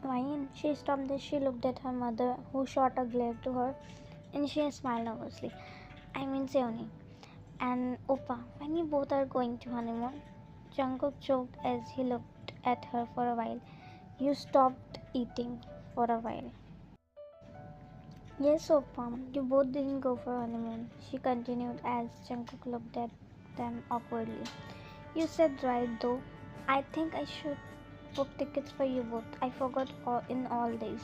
When she stopped this, she looked at her mother, who shot a glare to her, and she smiled nervously. I mean, Seoni. And Oppa, when you both are going to honeymoon? Jungkook choked as he looked at her for a while. You stopped eating for a while. Yes, Oppa, you both didn't go for honeymoon, she continued as Jungkook looked at them awkwardly. You said right though. I think I should book tickets for you both. I forgot in all days.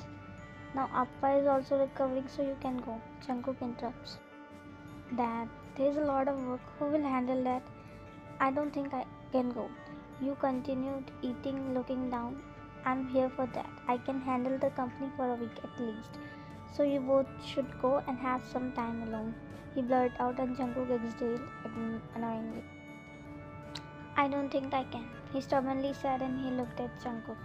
Now Appa is also recovering so you can go. Jungkook interrupts. Dad, there's a lot of work. Who will handle that? I don't think I can go. You continued eating, looking down. I'm here for that. I can handle the company for a week at least. So you both should go and have some time alone. He blurted out and Jungkook exhaled annoyingly. I don't think I can, he stubbornly said and he looked at Jungkook.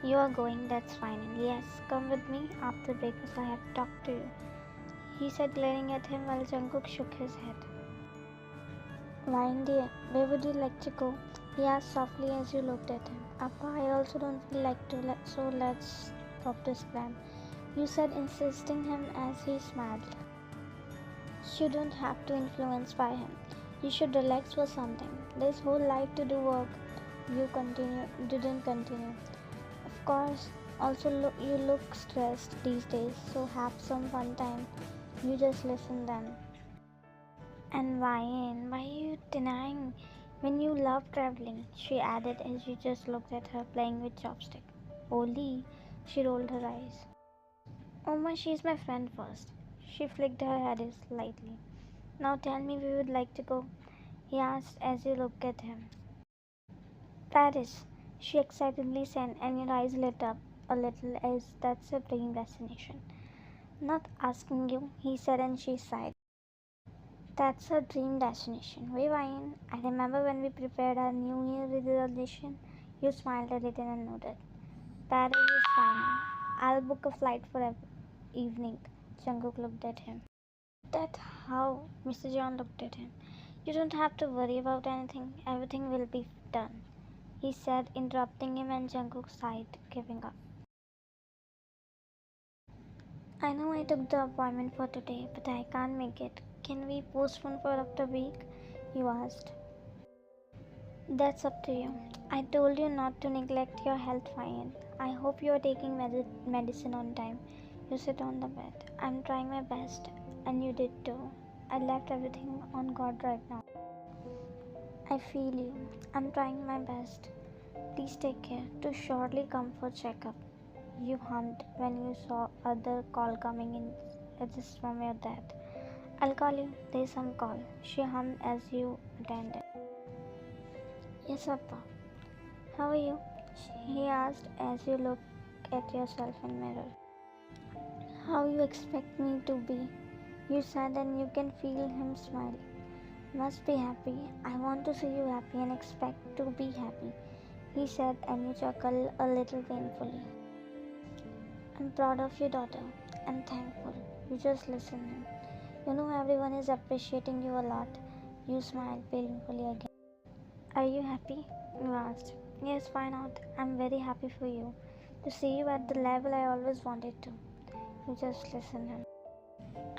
You are going, that's fine. And yes, come with me. After breakfast, I have to talk to you, he said, glaring at him while Jungkook shook his head. Why, dear, where would you like to go? He asked softly as you looked at him. Appa, I also don't feel like to, so let's drop this plan, you said, insisting him as he smiled. You don't have to influence by him. You should relax for something. There's whole life to do work. Didn't continue. Of course, also you look stressed these days, so have some fun time. You just listen then. And why are you denying when you love traveling? She added as you just looked at her playing with chopstick. Oli, she rolled her eyes. Oma, she's my friend first. She flicked her head slightly. Now tell me where you would like to go, he asked as you looked at him. Paris, she excitedly said, and your eyes lit up a little as that's a dream destination. Not asking you, he said, and she sighed. That's a dream destination. Vivian, I remember when we prepared our New Year resolution. You smiled a little and nodded. Paris is fine. I'll book a flight for evening. Jungkook looked at him. That how? Mr. John looked at him. You don't have to worry about anything. Everything will be done, he said, interrupting him, and Jungkook sighed, giving up. I know I took the appointment for today, but I can't make it. Can we postpone for after a week? You asked. That's up to you. I told you not to neglect your health, fine. I hope you are taking medicine on time. You sit on the bed. I'm trying my best, and you did too. I left everything on God right now. I feel you. I'm trying my best. Please take care. To shortly come for checkup. You hummed when you saw other call coming in. It is from your dad. I'll call you. There's some call. She hummed as you attended. Yes, Appa. How are you? He asked as you looked at yourself in mirror. How you expect me to be? You said, and you can feel him smile. Must be happy. I want to see you happy and expect to be happy, he said, and you chuckled a little painfully. I'm proud of your daughter. I'm thankful. You just listen him. You know everyone is appreciating you a lot. You smiled painfully again. Are you happy? You asked. Yes, why not? I'm very happy for you. To see you at the level I always wanted to. You just listen him.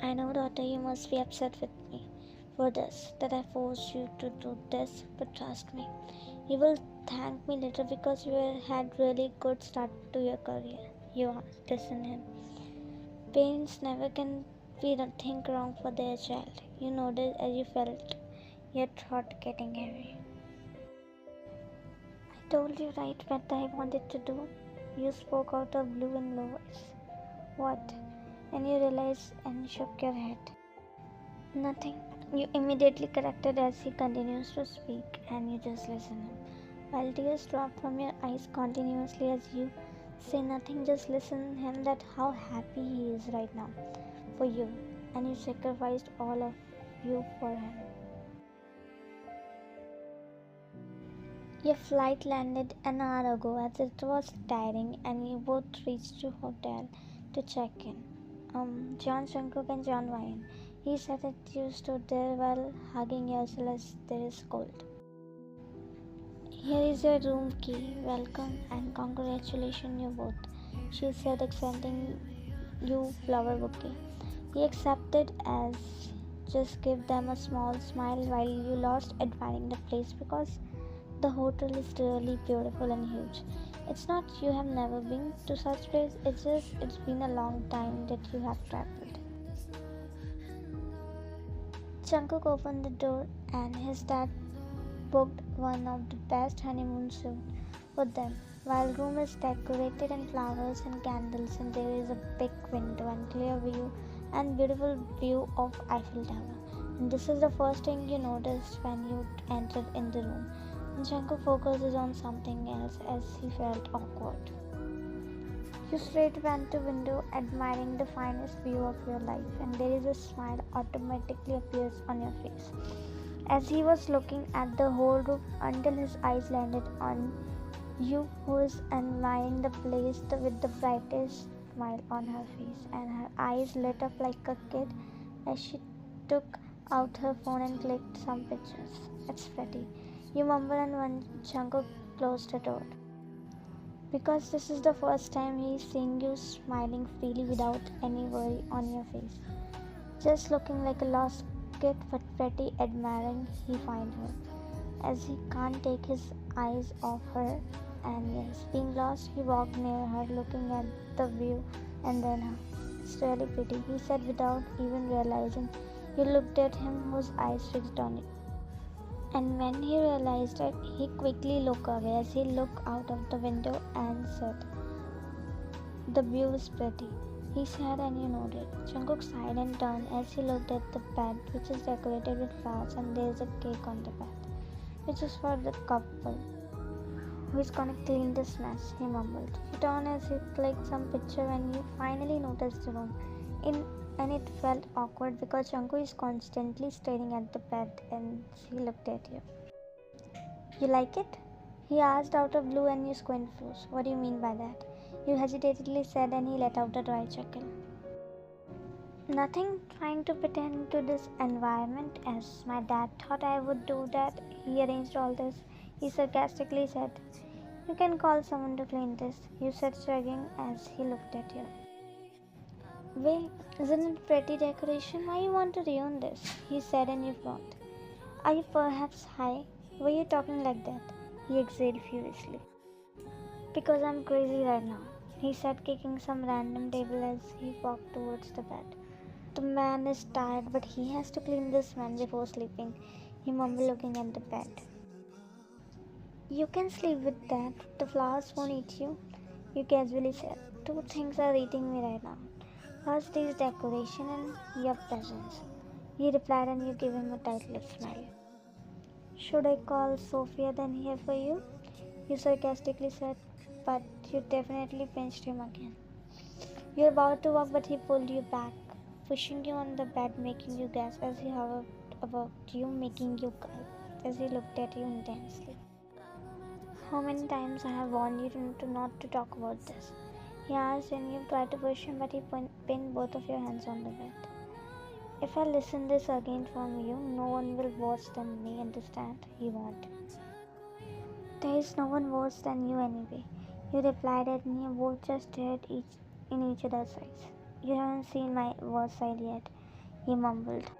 I know, daughter, you must be upset with me for this, that I forced you to do this, but trust me, you will thank me later because you had really good start to your career. You asked, listen him. Parents never can think wrong for their child. You nodded as you felt your throat getting heavy. I told you right what I wanted to do. You spoke out of blue and low voice. What? And you realized and shook your head. Nothing. You immediately corrected as he continues to speak, and you just listen him. While tears drop from your eyes continuously as you say nothing, just listen him that how happy he is right now for you, and you sacrificed all of you for him. Your flight landed an hour ago as it was tiring, and you both reached the hotel to check in. John Jungkook and John Wayne. He said that you stood there while hugging yourself as there is cold. Here is your room key. Welcome and congratulations, you both. she said, accepting you flower bouquet. He accepted as just give them a small smile while you lost admiring the place because the hotel is really beautiful and huge. It's not you have never been to such place, it's just it's been a long time that you have traveled. Jungkook opened the door and his dad booked one of the best honeymoon suites for them. While room is decorated in flowers and candles and there is a big window and clear view and beautiful view of Eiffel Tower. And this is the first thing you noticed when you entered in the room. And Jungkook focuses on something else as he felt awkward. You straight went to window admiring the finest view of your life and there is a smile automatically appears on your face. As he was looking at the whole room until his eyes landed on you who is admiring the place with the brightest smile on her face and her eyes lit up like a kid as she took out her phone and clicked some pictures. It's pretty. You mumbled and when Jungkook closed the door. Because this is the first time he's seeing you smiling freely without any worry on your face. Just looking like a lost kid but pretty admiring he find her. As he can't take his eyes off her and yes, being lost he walked near her looking at the view and then her. It's really pretty, he said without even realizing. You looked at him whose eyes fixed on you. And when he realized it, he quickly looked away as he looked out of the window and said, "The view is pretty." He said and you nodded. Jungkook sighed and turned as he looked at the bed which is decorated with flowers and there is a cake on the bed, which is for the couple. Who is gonna clean this mess? He mumbled. He turned as he clicked some picture and you finally noticed the room. And it felt awkward because Jungkook is constantly staring at the bed and he looked at you. You like it? He asked out of blue and you squint froze. What do you mean by that? You hesitantly said and he let out a dry chuckle. Nothing, trying to pretend to this environment as my dad thought I would do that. He arranged all this. He sarcastically said, "You can call someone to clean this," you said shrugging as he looked at you. Wait, isn't it pretty decoration? Why you want to ruin this? He said and you frowned. Are you perhaps high? Were you talking like that? He exhaled furiously. Because I'm crazy right now, he said, kicking some random table as he walked towards the bed. The man is tired, but he has to clean this man before sleeping, he mumbled looking at the bed. You can sleep with that. The flowers won't eat you, you casually said. Two things are eating me right now. First is decoration and your presence. He replied and you gave him a tight lip smile. Should I call Sophia then here for you? You sarcastically said, but you definitely pinched him again. You're about to walk but he pulled you back, pushing you on the bed, making you gasp as he hovered above you, making you gulp as he looked at you intensely. How many times I have warned you to not to talk about this? He asked and you tried to push him but he pinned both of your hands on the bed. If I listen this again from you, no one will worse than me, understand? He warned. There is no one worse than you anyway. You replied and you both just stared in each other's eyes. You haven't seen my worst side yet, he mumbled.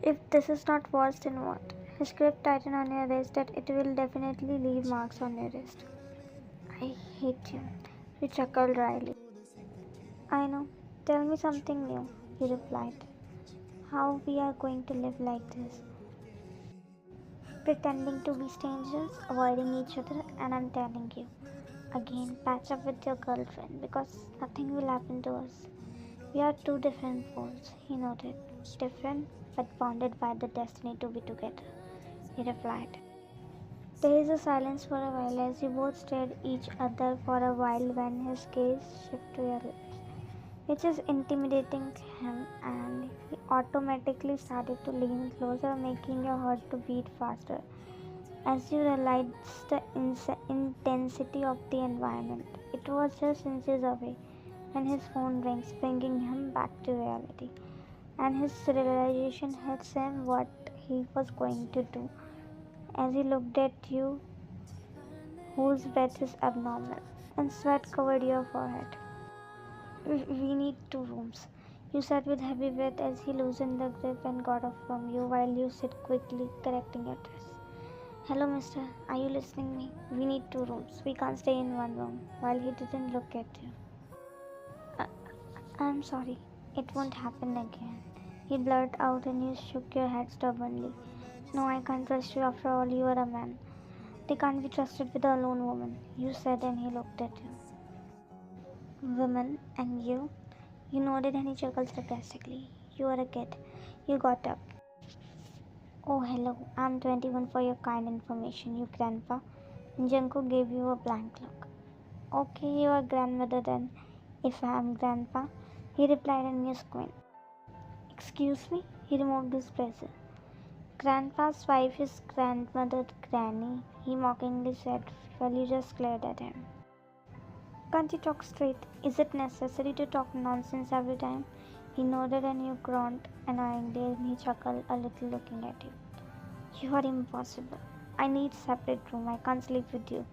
If this is not worse then what? His grip tightened on your wrist that it will definitely leave marks on your wrist. I hate you. He chuckled dryly. I know. Tell me something new, he replied. How we are going to live like this? Pretending to be strangers, avoiding each other, and I'm telling you. Again, patch up with your girlfriend because nothing will happen to us. We are two different poles, he noted. Different, but bonded by the destiny to be together, he replied. There is a silence for a while as you both stared each other for a while when his gaze shifted to your lips, which is intimidating him and he automatically started to lean closer, making your heart to beat faster as you realized the intensity of the environment. It was just inches away when his phone rings, bringing him back to reality, and his realization hits him what he was going to do as he looked at you whose breath is abnormal. and sweat covered your forehead. We need 2 rooms, you said with heavy breath as he loosened the grip and got off from you while you sit quickly correcting your dress. Hello, mister. Are you listening me? We need 2 rooms. We can't stay in one room. While he didn't look at you. "I- I'm sorry. It won't happen again." He blurted out and you shook your head stubbornly. No, I can't trust you. After all, you are a man. They can't be trusted with a lone woman, you said, and he looked at you. Woman, and you? You nodded and he chuckled sarcastically. You are a kid. You got up. Oh, hello. I'm 21 for your kind information, you grandpa. And Junko gave you a blank look. Okay, you are grandmother then, if I am grandpa, he replied and you squint. Excuse me? He removed his bracer. Grandpa's wife is grandmother Granny, he mockingly said while you just glared at him. Can't you talk straight? Is it necessary to talk nonsense every time? He nodded and you groaned annoyingly and he chuckled a little looking at you. You are impossible. I need separate room. I can't sleep with you.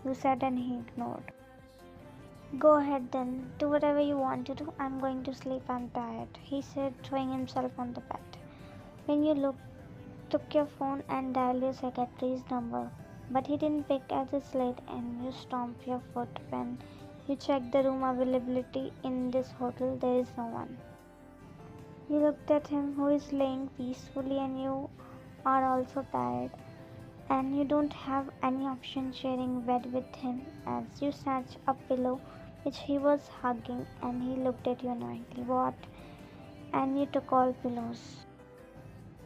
You said and he ignored. Go ahead then. Do whatever you want to do. I'm going to sleep. I'm tired, he said, throwing himself on the bed. When you took your phone and dialed your secretary's number, but he didn't pick as it's late and you stomped your foot when you checked the room availability in this hotel. There is no one. You looked at him who is laying peacefully and you are also tired and you don't have any option sharing bed with him as you snatched a pillow which he was hugging and he looked at you annoyingly. What? And you took all pillows.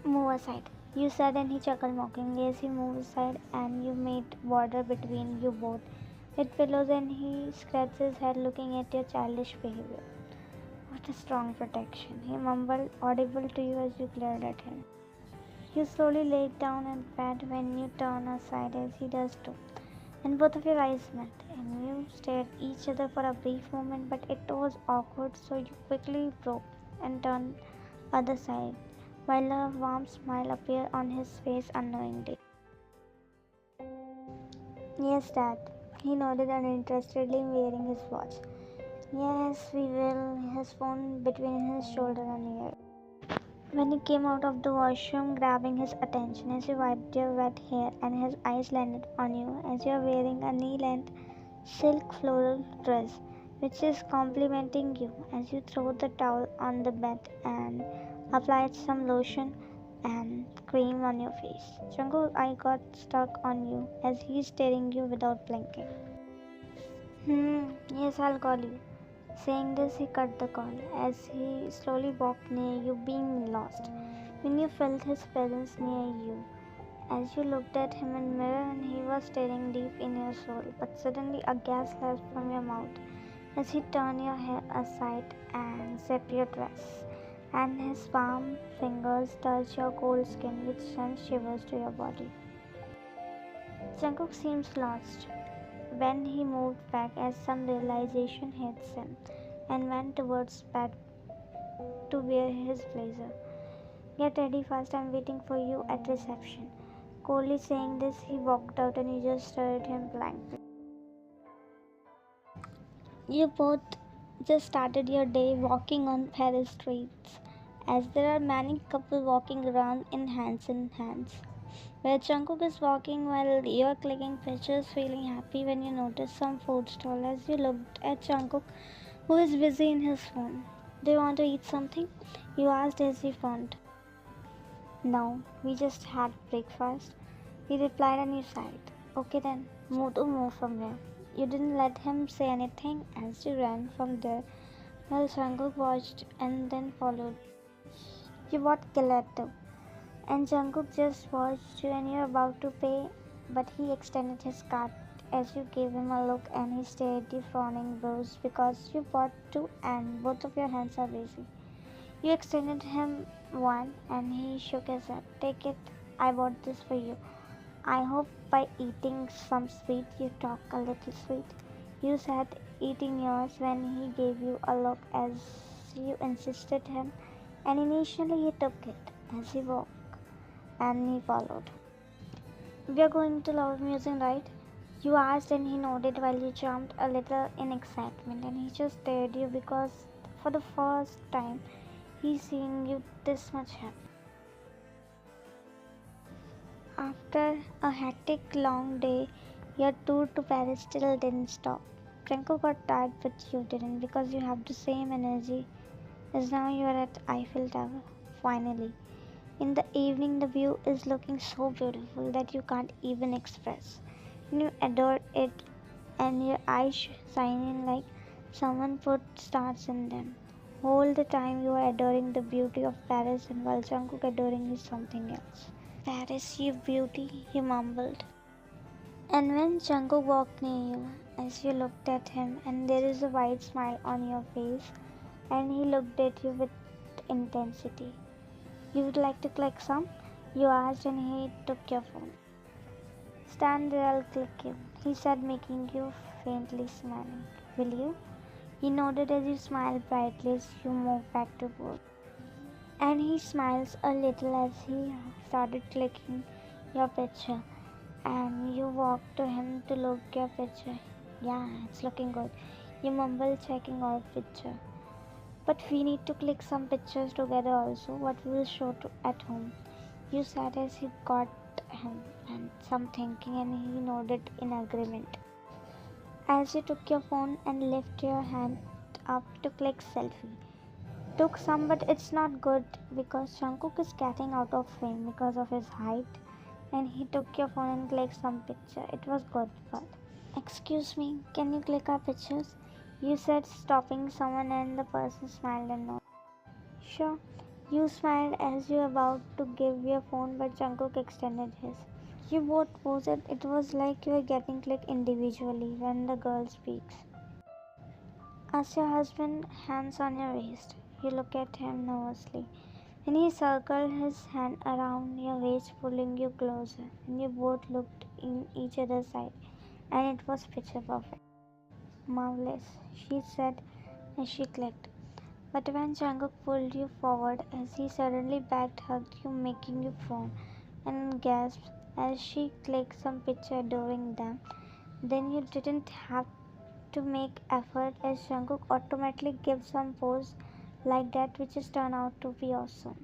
Move aside, you said, and he chuckled mockingly as he moved aside and you made border between you both with pillows and he scratched his head looking at your childish behavior. What a strong protection, he mumbled, audible to you as you glared at him. You slowly laid down and bed when you turned aside as he does too, and both of your eyes met, and you stared each other for a brief moment, but it was awkward, so you quickly broke and turned other side, while a warm smile appeared on his face unknowingly. Yes, Dad. He nodded uninterestedly, wearing his watch. Yes, we will, his phone between his shoulder and ear. When he came out of the washroom, grabbing his attention as you wiped your wet hair, and his eyes landed on you as you are wearing a knee-length silk floral dress, which is complimenting you as you throw the towel on the bed and applied some lotion and cream on your face. Jungkook, I got stuck on you as he's staring you without blinking. Yes, I'll call you. Saying this, he cut the call as he slowly walked near you, being lost. When you felt his presence near you, as you looked at him in the mirror and he was staring deep in your soul, but suddenly a gas left from your mouth as he turned your hair aside and zipped your dress, and his warm fingers touched your cold skin which sent shivers to your body. Jungkook seems lost when he moved back as some realization hits him and went towards bed to wear his blazer. Get ready fast, I'm waiting for you at reception. Coldly saying this, he walked out and you just stared at him blankly. You both just started your day walking on Paris streets, as there are many couples walking around in hands, where Jungkook is walking while you're clicking pictures, feeling happy when you notice some food stall as you looked at Jungkook, who is busy in his phone. Do you want to eat something? You asked as he frowned. No, we just had breakfast. He replied and you sighed. Okay then, move from here. You didn't let him say anything as you ran from there while Jungkook watched and then followed. You bought gelato and Jungkook just watched you and you're about to pay, but he extended his card as you gave him a look and he stared at you frowning brows because you bought two and both of your hands are busy. You extended him one and he shook his head. Take it, I bought this for you. I hope by eating some sweet you talk a little sweet. You said eating yours when he gave you a look as you insisted him and initially he took it as he walked and he followed. We are going to loud music, right? You asked and he nodded while you jumped a little in excitement, and he just stared you because for the first time he's seeing you this much happy. After a hectic long day, your tour to Paris still didn't stop. Franco got tired, but you didn't because you have the same energy as now you are at Eiffel Tower. Finally, in the evening, the view is looking so beautiful that you can't even express. And you adore it, and your eyes shining like someone put stars in them. All the time you are adoring the beauty of Paris, and while Jungkook adoring is something else. Paris, you beauty, he mumbled. And when Jungkook walked near you, as you looked at him, and there is a wide smile on your face, and he looked at you with intensity. You would like to click some? You asked, and he took your phone. Stand there, I'll click you, he said, making you faintly smiling. Will you? He nodded as you smiled brightly as you moved back to work. And he smiles a little as he started clicking your picture. And you walked to him to look your picture. Yeah, it's looking good. You mumbled, checking out picture. But we need to click some pictures together also. What we'll show at home. You said as he got him and some thinking, and he nodded in agreement. As you took your phone and lifted your hand up to click selfie. Took some, but it's not good because Jungkook is getting out of frame because of his height, and he took your phone and clicked some picture. It was good, but excuse me, can you click our pictures? You said, stopping someone, and the person smiled and nodded. Sure. You smiled as you were about to give your phone, but Jungkook extended his. You both posed. It was like you were getting clicked individually when the girl speaks. Ask your husband, hands on your waist. You look at him nervously. And he circled his hand around your waist, pulling you closer. And you both looked in each other's eyes. And it was picture perfect. Marvelous, she said as she clicked. But when Jungkook pulled you forward, as he suddenly back hugged you, making you frown and gasp as she clicked some picture adoring them, then you didn't have to make effort as Jungkook automatically gives some pose like that, which is turned out to be awesome.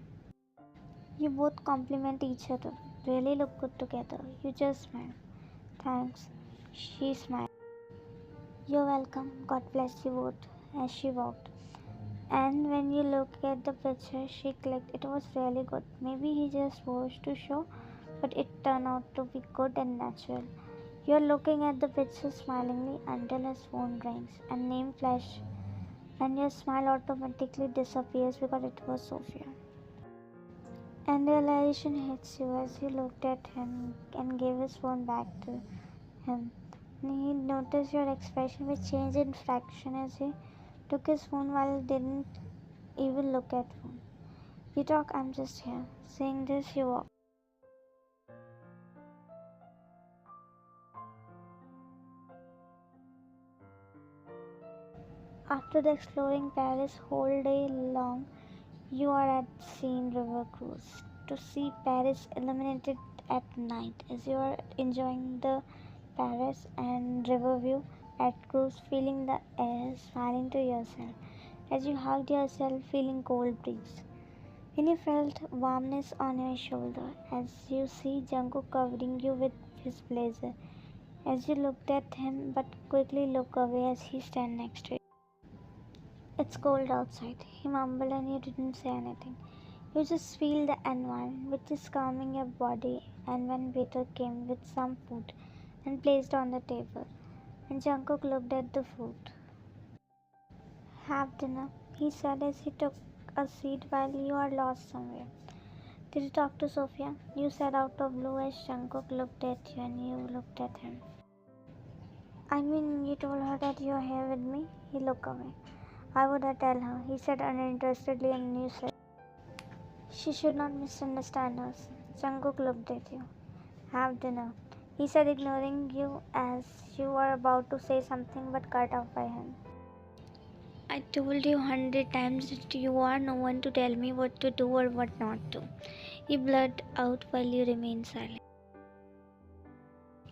You both compliment each other. Really look good together. You just smile. Thanks. She smiled. You're welcome. God bless you both. As she walked. And when you look at the picture she clicked, it was really good. Maybe he just was to show, but it turned out to be good and natural. You're looking at the picture smilingly until his phone rings and name flash, and your smile automatically disappears because it was Sophia. And realization hits you as you looked at him and gave his phone back to him. And he noticed your expression which changed in fraction as he took his phone while he didn't even look at phone. You talk, I'm just here. Saying this, you walk. After the exploring Paris whole day long, you are at Seine River Cruise to see Paris illuminated at night as you are enjoying the Paris and river view at cruise, feeling the air, smiling to yourself as you hugged yourself, feeling cold breeze. And you felt warmness on your shoulder as you see Jungkook covering you with his blazer. As you looked at him but quickly looked away as he stand next to you. It's cold outside, he mumbled, and you didn't say anything. You just feel the environment which is calming your body, and when waiter came with some food and placed on the table, and Jungkook looked at the food. Have dinner, he said as he took a seat while you are lost somewhere. Did you talk to Sophia? You said out of blue as Jungkook looked at you and you looked at him. I mean, you told her that you are here with me? He looked away. Why would I tell her? He said uninterestedly, and you said she should not misunderstand us. Jungkook looked at you. Have dinner, he said, ignoring you as you were about to say something but cut off by him. I told you 100 times that you are no one to tell me what to do or what not to. He blurted out while you remained silent.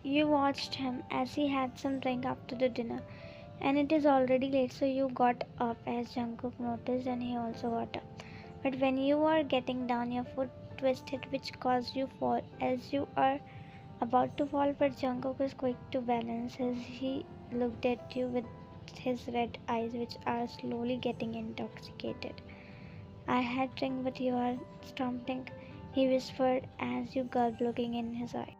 You watched him as he had some drink after the dinner, and it is already late, so you got up as Jungkook noticed, and he also got up. But when you were getting down, your foot twisted, which caused you fall. As you are about to fall, but Jungkook is quick to balance as he looked at you with his red eyes, which are slowly getting intoxicated. I had drink, but you are stumbling, he whispered as you gulped, looking in his eye.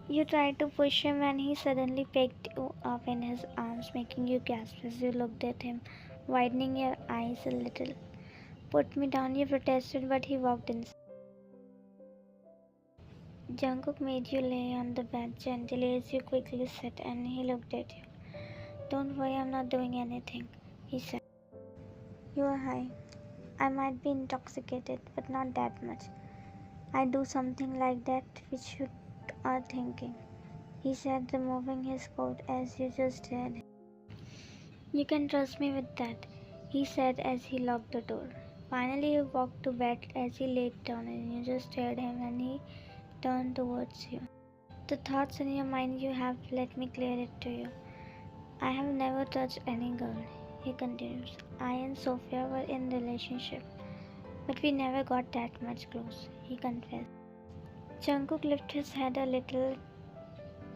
You tried to push him, and he suddenly picked you up in his arms, making you gasp as you looked at him, widening your eyes a little. Put me down, you protested, but he walked inside. Jungkook made you lay on the bed gently as you quickly sat, and he looked at you. Don't worry, I'm not doing anything, he said. You are high. I might be intoxicated, but not that much. I do something like that which you are thinking, he said, removing his coat as you just did. You can trust me with that, he said as he locked the door. Finally, he walked to bed as he laid down, and you just stared at him, and he turned towards you. The thoughts in your mind you have, let me clear it to you. I have never touched any girl, he continues. I and Sophia were in relationship, but we never got that much close, he confessed. Jungkook lifted his head a little.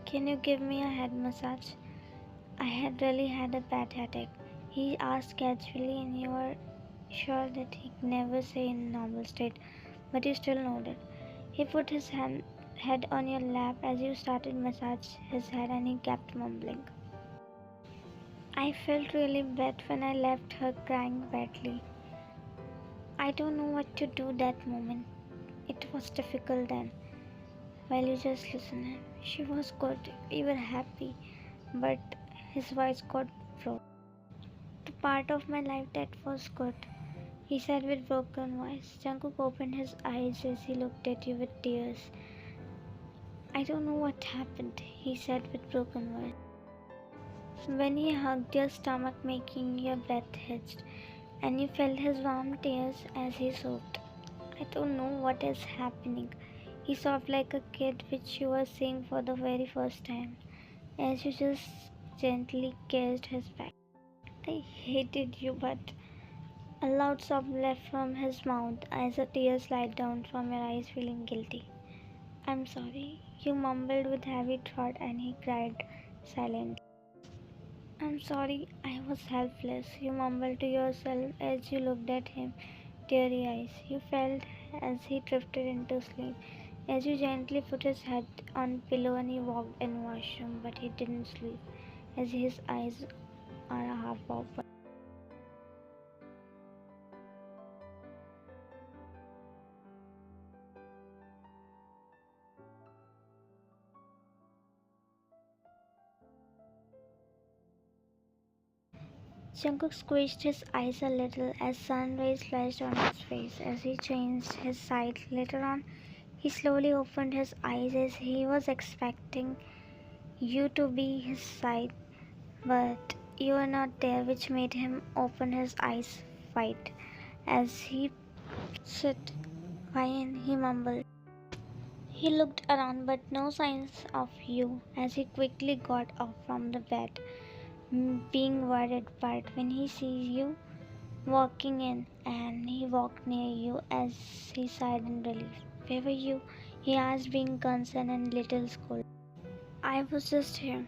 Can you give me a head massage? I had really had a bad headache, he asked casually, and you were sure that he never say in normal state, but you still nodded. He put his head on your lap as you started massage his head, and he kept mumbling. I felt really bad when I left her crying badly. I don't know what to do that moment. It was difficult then. While you just listened. She was good. We were happy. But his voice got broke. The part of my life that was good, he said with broken voice. Jungkook opened his eyes as he looked at you with tears. I don't know what happened, he said with broken voice. When he hugged your stomach, making your breath hitched, and you felt his warm tears as he sobbed. I don't know what is happening. He sobbed like a kid, which you were seeing for the very first time, as you just gently kissed his back. I hated you, but a loud sob left from his mouth as the tears slid down from your eyes, feeling guilty. I'm sorry, you mumbled with heavy throat, and he cried silently. I'm sorry, I was helpless, you mumbled to yourself as you looked at him, teary eyes. You felt as he drifted into sleep. As you gently put his head on pillow, and he walked in washroom, but he didn't sleep, as his eyes are half open. Jungkook squeezed his eyes a little as sun rays flashed on his face as he changed his side. Later on, he slowly opened his eyes as he was expecting you to be his side, but you were not there, which made him open his eyes wide. As he said, fine, he mumbled. He looked around, but no signs of you as he quickly got up from the bed, being worried. But when he sees you walking in, and he walked near you as he sighed in relief. Where were you? He asked, being concerned and little scolded. I was just here.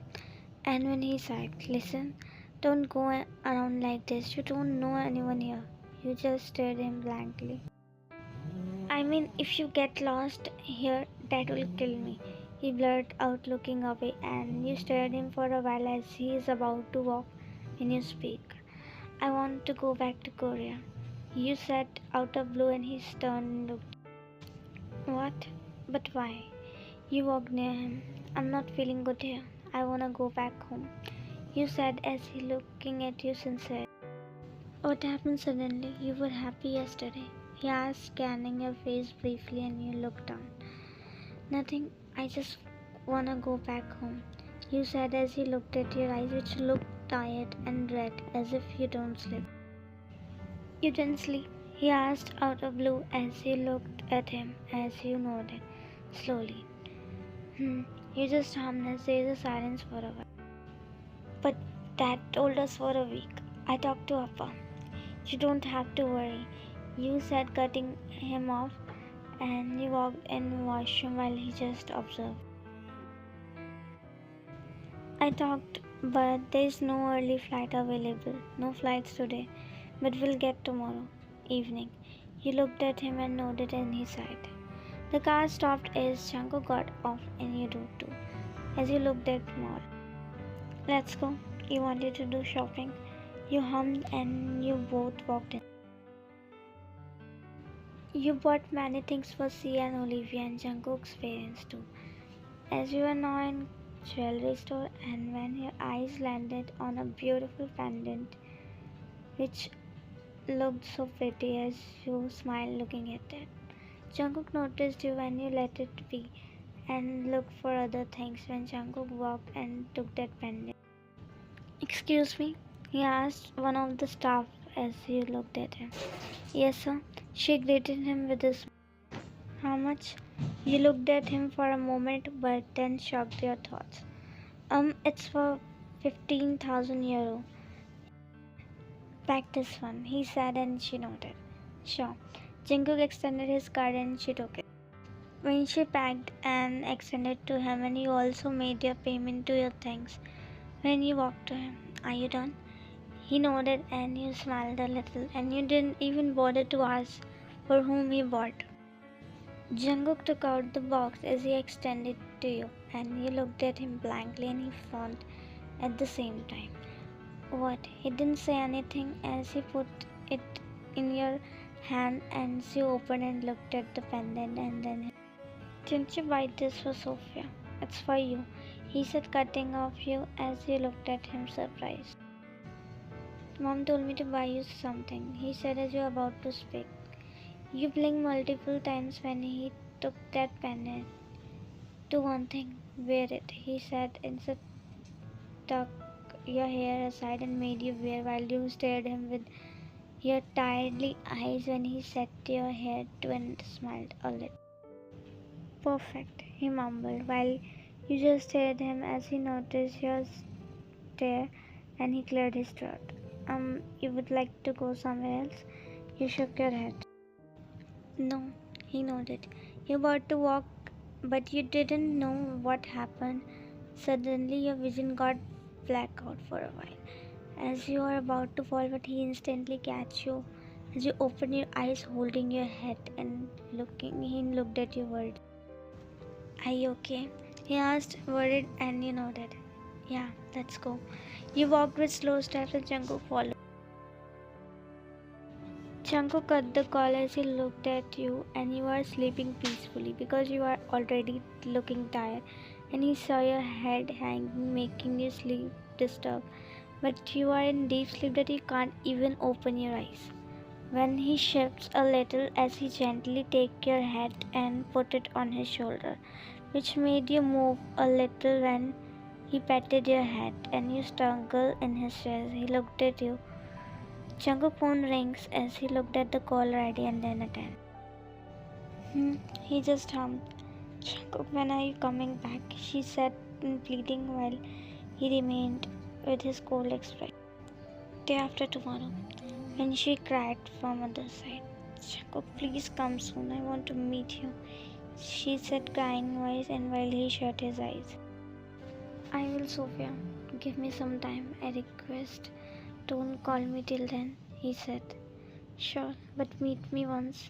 And when he sighed, listen, don't go around like this. You don't know anyone here. You just stared him blankly. I mean, if you get lost here, that will kill me. He blurted out, looking away, and you stared him for a while as he is about to walk when you speak. I want to go back to Korea. You said out of blue, and he turned and looked. What? But why? You walked near him. I'm not feeling good here. I wanna go back home. You said as he looking at you sincerely. What happened suddenly? You were happy yesterday. He asked, scanning your face briefly, and you looked down. Nothing. I just wanna go back home. You said as he looked at your eyes, which looked tired and red, as if you don't sleep. You didn't sleep? He asked out of blue as you looked at him, as you nodded slowly. You just hummed as there is a silence for a while. But Dad told us for a week. I talked to Appa. You don't have to worry. You said cutting him off, and you walked in the washroom while he just observed. I talked, but there's no early flight available. No flights today, but we'll get tomorrow evening. He looked at him and nodded and he sighed. The car stopped as Chanko got off and you do too. As you looked at Maul. Let's go. You wanted to do shopping. You hummed and you both walked in. You bought many things for Sia and Olivia and Jungkook's parents too. As you were now in jewelry store and when your eyes landed on a beautiful pendant which looked so pretty as you smiled looking at it. Jungkook noticed you when you let it be and looked for other things when Jungkook walked and took that pendant. Excuse me? He asked one of the staff as he looked at him. Yes, sir. She greeted him with a smile. How much? You looked at him for a moment but then shrugged your thoughts. It's for 15,000 euro. Pack this one, he said and she nodded. Sure. Jungkook extended his card and she took it. When she packed and extended to him and you also made your payment to your things. When you walked to him, are you done? He nodded and you smiled a little and you didn't even bother to ask for whom he bought. Jungkook took out the box as he extended to you and you looked at him blankly and he frowned at the same time. What? He didn't say anything as he put it in your hand and you opened and looked at the pendant and then didn't you buy this for Sophia? It's for you, he said cutting off you as you looked at him surprised. Mom told me to buy you something, he said as you were about to speak. You blinked multiple times when he took that pendant. Do one thing, wear it, he said and tuck your hair aside and made you wear while you stared him with your tiredly eyes when he set your hair to and smiled a little. Perfect, he mumbled while you just stared him as he noticed your stare and he cleared his throat. You would like to go somewhere else? You shook your head. No, he nodded. You were about to walk, but you didn't know what happened. Suddenly, your vision got black out for a while. As you were about to fall, but he instantly catch you. As you opened your eyes, holding your head and looking, he looked at you worried. Are you okay? He asked, worried, and you nodded. Yeah, let's go. You walked with slow steps and Jungkook followed. Jungkook cut the call as he looked at you and you are sleeping peacefully because you are already looking tired and he saw your head hanging making you sleep disturbed but you are in deep sleep that you can't even open your eyes. When he shifts a little as he gently take your head and put it on his shoulder which made you move a little when he patted your head and you struggled in his chest. He looked at you. Jungkook's phone rings as he looked at the caller ID and then attended. He just hummed. Jungkook, when are you coming back? She said, pleading while he remained with his cold expression. Day after tomorrow. When she cried from other side. Jungkook, please come soon. I want to meet you. She said, crying voice, and while he shut his eyes. I will, Sophia. Give me some time. I request. Don't call me till then, he said. Sure, but meet me once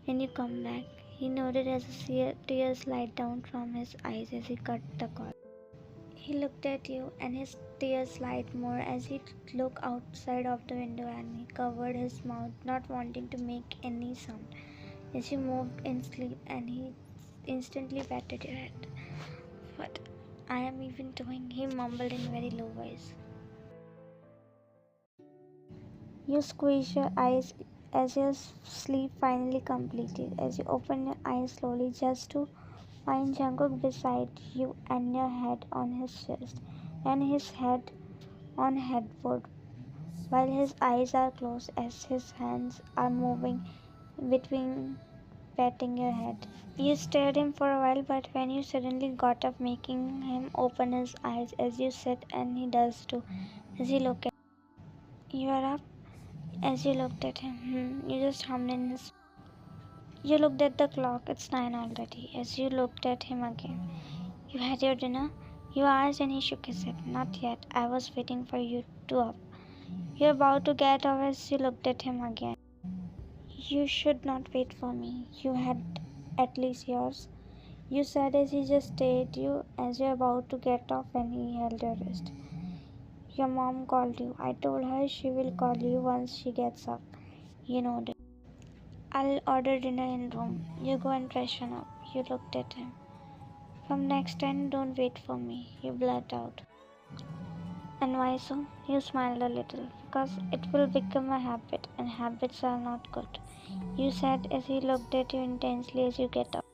when you come back. He nodded as a tear slid down from his eyes as he cut the call. He looked at you and his tears slid more as he looked outside of the window and he covered his mouth, not wanting to make any sound. As you moved in sleep and he instantly patted your head. What I am even doing, he mumbled in very low voice. You squeeze your eyes as your sleep finally completed. As you open your eyes slowly just to find Jungkook beside you and your head on his chest and his head on headboard while his eyes are closed as his hands are moving between patting your head. You stared him for a while, but when you suddenly got up, making him open his eyes as you said, and he does too, as he looked at you. Are up? As you looked at him, you just hummed in his. You looked at the clock, it's 9 already. As you looked at him again, you had your dinner? You asked, and he shook his head. Not yet, I was waiting for you to up. You're about to get off as you looked at him again. You should not wait for me. You had at least yours. You said as he just stayed you as you're about to get off when he held your wrist. Your mom called you. I told her she will call you once she gets up. You nodded. I'll order dinner in room. You go and freshen up. You looked at him. From next time, don't wait for me. You blurt out. And why so? You smiled a little. Because it will become a habit, and habits are not good. You said as he looked at you intensely as you get up.